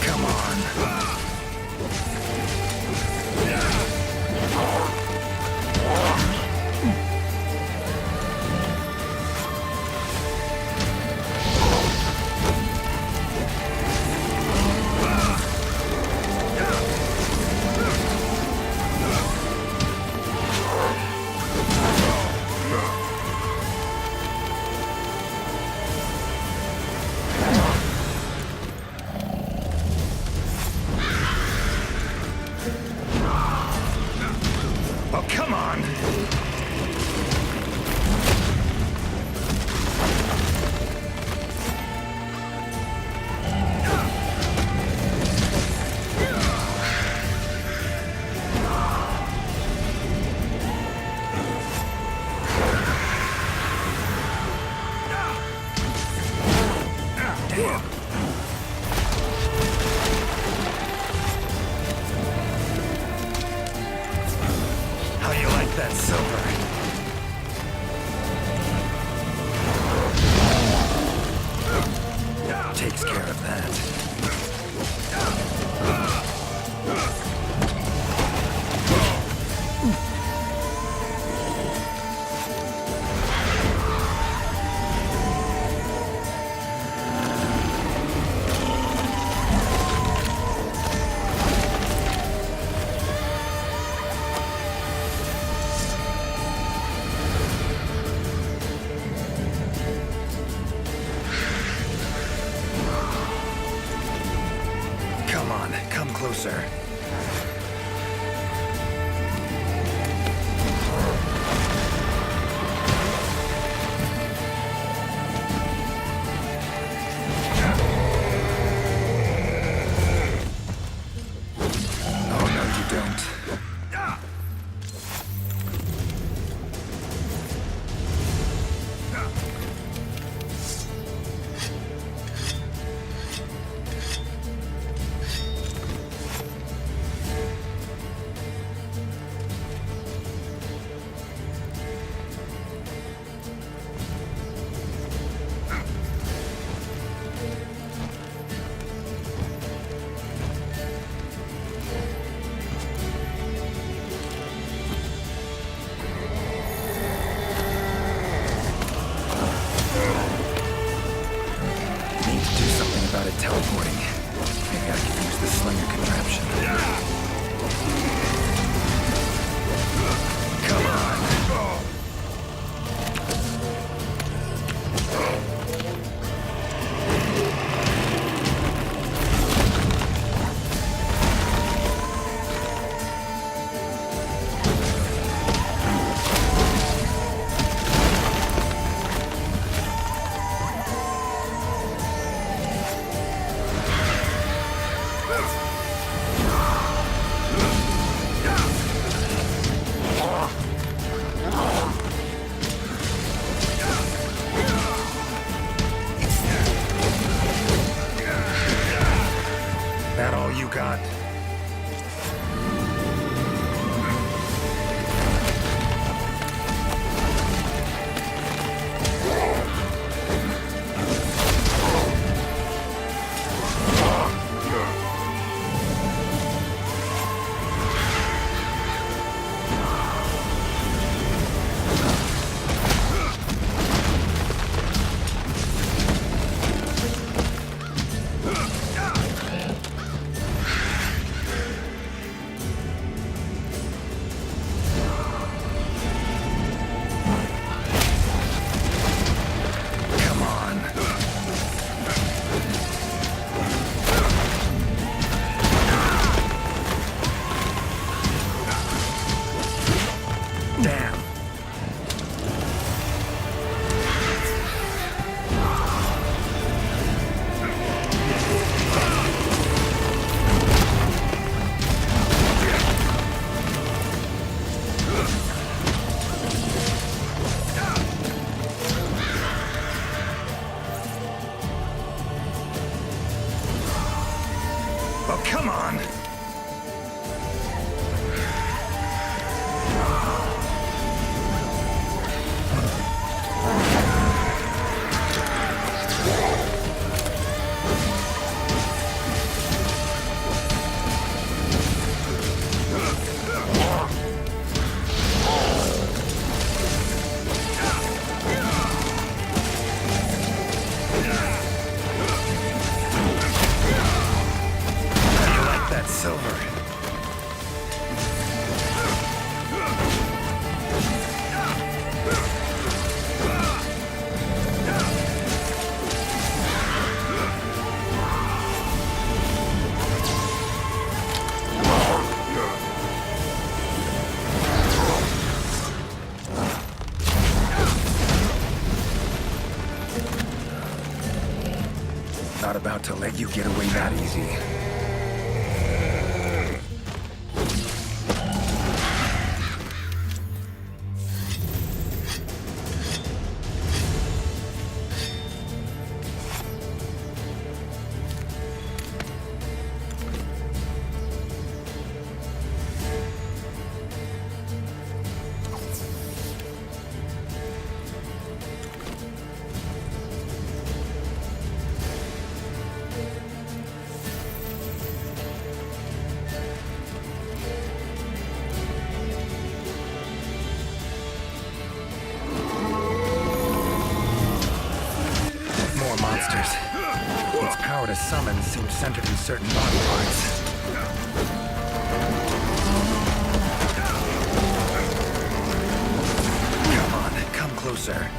Come on. Oh, come on! Damn. How you like that silver? Takes care of that. not to let you get away that easy. Monsters. Its power to summon seemed centered in certain body parts. Come on, come closer.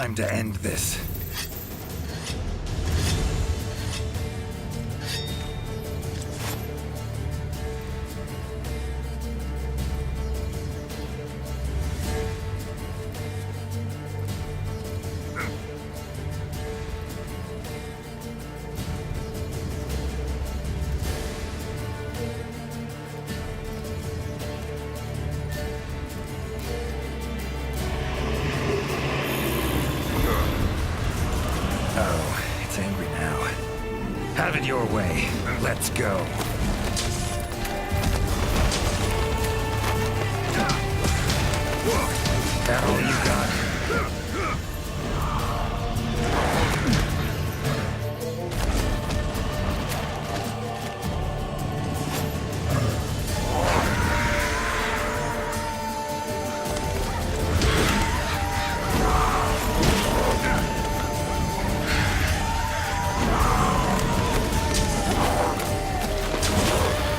Time to end this. Oh, it's angry now. Have it your way. Let's go. That all you got?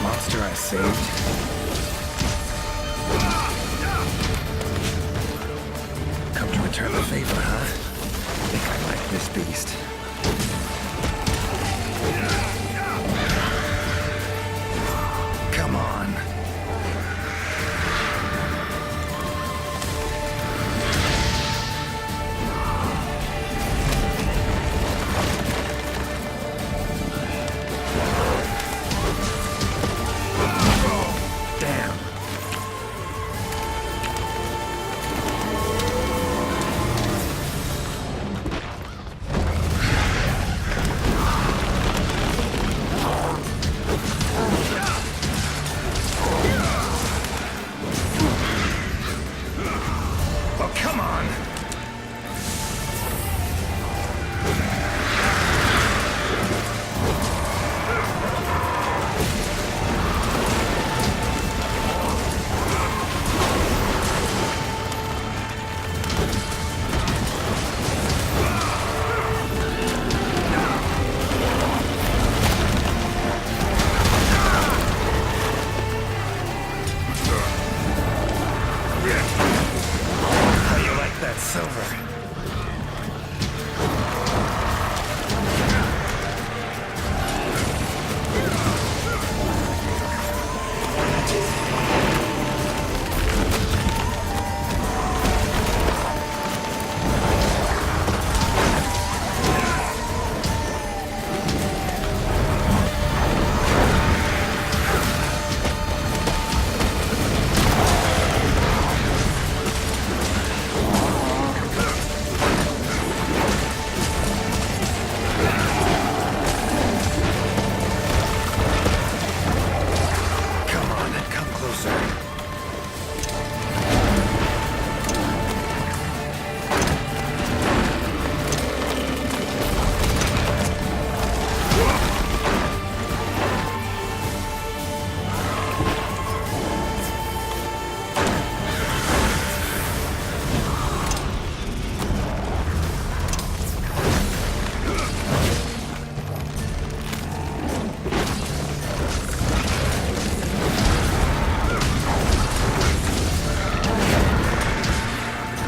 Monster I saved. Come to return the favor, huh? Think I like this beast. Come on. Damn. Oh, come on. How you like that silver? Come on, come closer.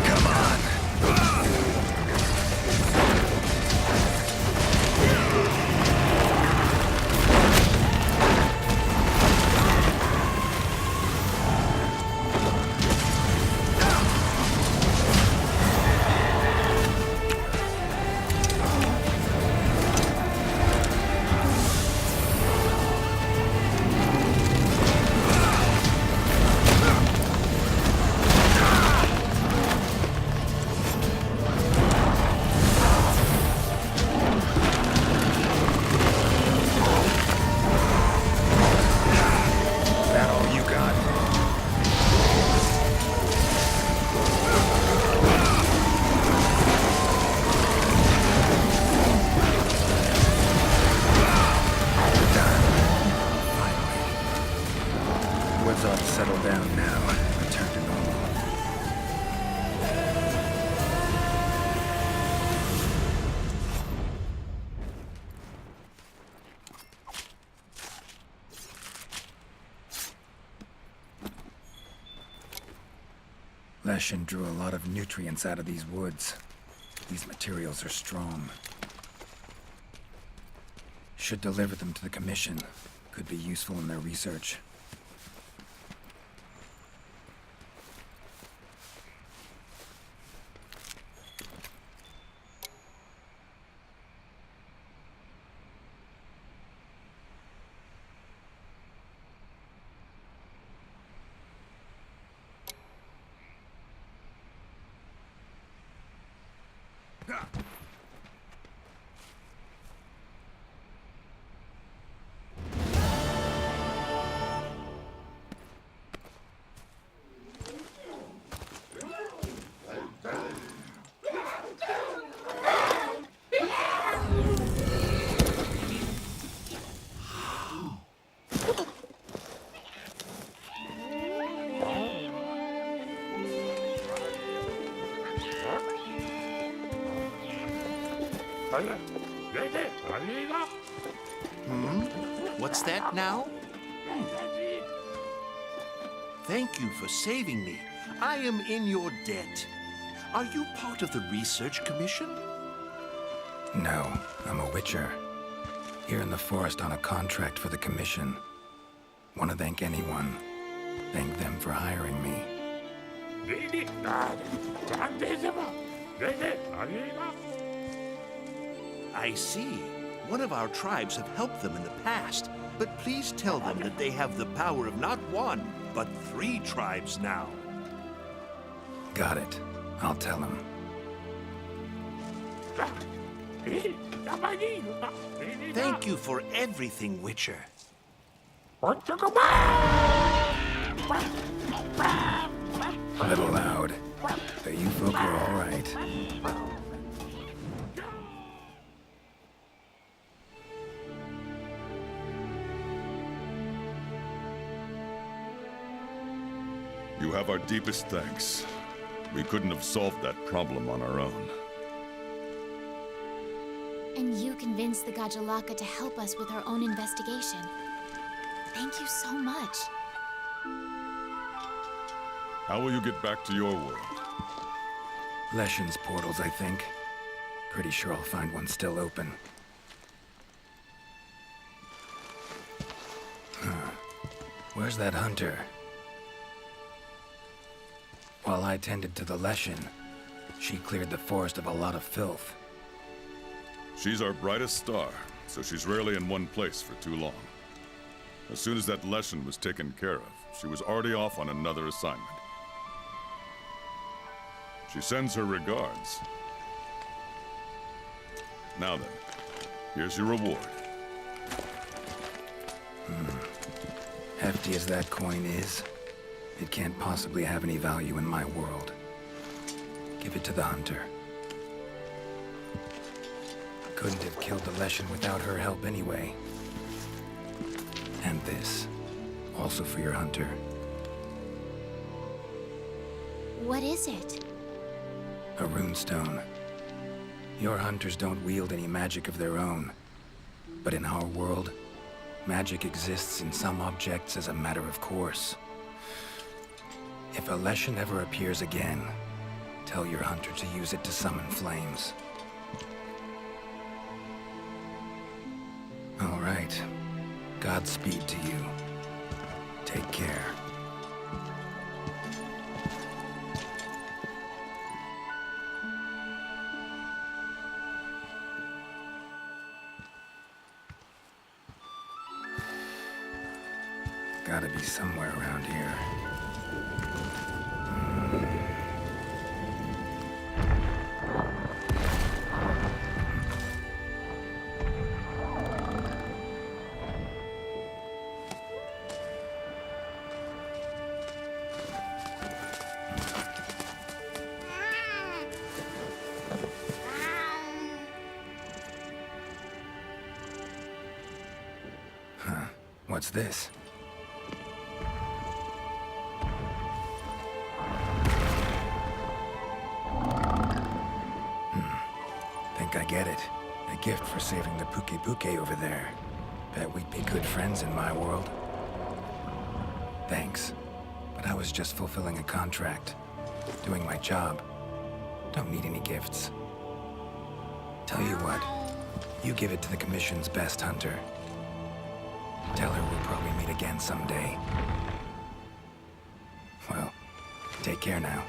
Come on. That all you got? Done. Finally. Woods ought to settle down now. Return to normal. Leshen drew a lot of nutrients out of these woods. These materials are strong. Should deliver them to the Commission. Could be useful in their research. What's that now? Thank you for saving me. I am in your debt. Are you part of the Research Commission? No, I'm a witcher. Here in the forest on a contract for the Commission. Want to thank anyone. Thank them for hiring me. I see. One of our tribes have helped them in the past, but please tell them that they have the power of not one, but 3 tribes now. Got it. I'll tell them. Thank you for everything, Witcher. A little loud. But you folk are all right. You have our deepest thanks. We couldn't have solved that problem on our own. And you convinced the Gajalaka to help us with our own investigation. Thank you so much. How will you get back to your world? Leshen's portals, I think. Pretty sure I'll find one still open. Huh. Where's that hunter? While I tended to the Leshen, she cleared the forest of a lot of filth. She's our brightest star, so she's rarely in one place for too long. As soon as that Leshen was taken care of, she was already off on another assignment. She sends her regards. Now then, here's your reward. Hefty as that coin is, it can't possibly have any value in my world. Give it to the hunter. Couldn't have killed the Leshen without her help anyway. And this, also for your hunter. What is it? A runestone. Your hunters don't wield any magic of their own. But in our world, magic exists in some objects as a matter of course. If a Leshen ever appears again, tell your hunter to use it to summon flames. All right. Godspeed to you. Take care. Gotta be somewhere around here. Huh. What's this? Think I get it. A gift for saving the Puke over there. Bet we'd be good friends in my world. Thanks. But I was just fulfilling a contract. Doing my job. Don't need any gifts. Tell you what, you give it to the Commission's best hunter. Tell her we'll probably meet again someday. Well, take care now.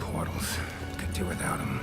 Portals. Could do without them.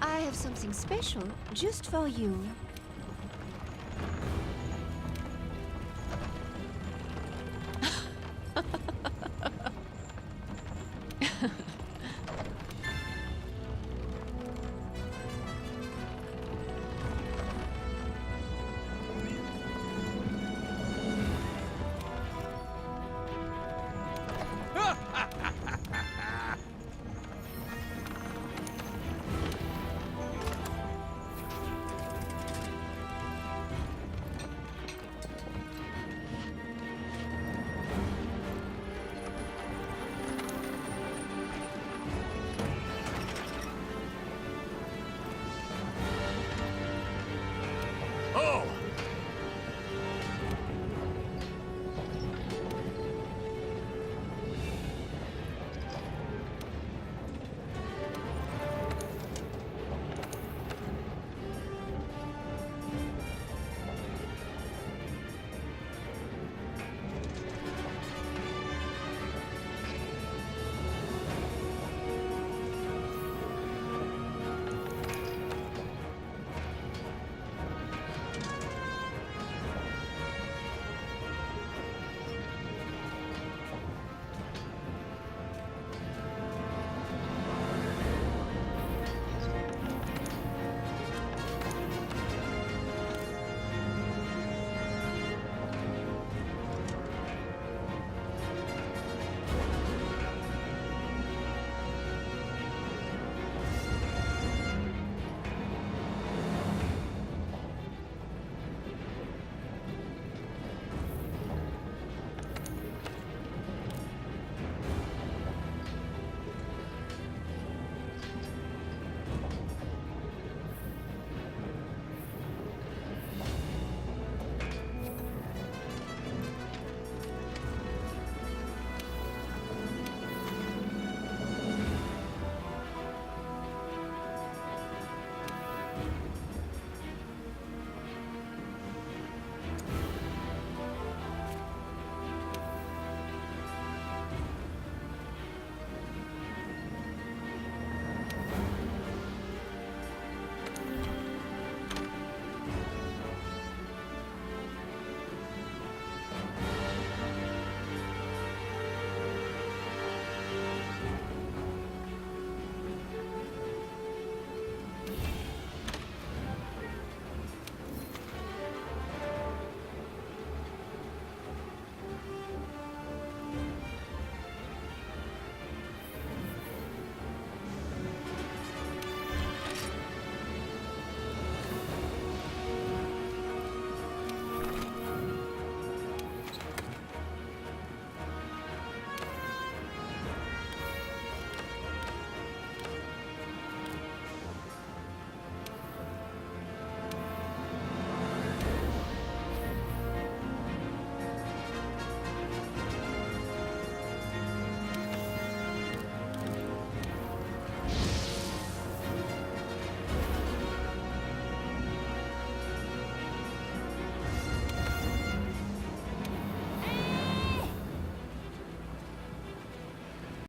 I have something special just for you.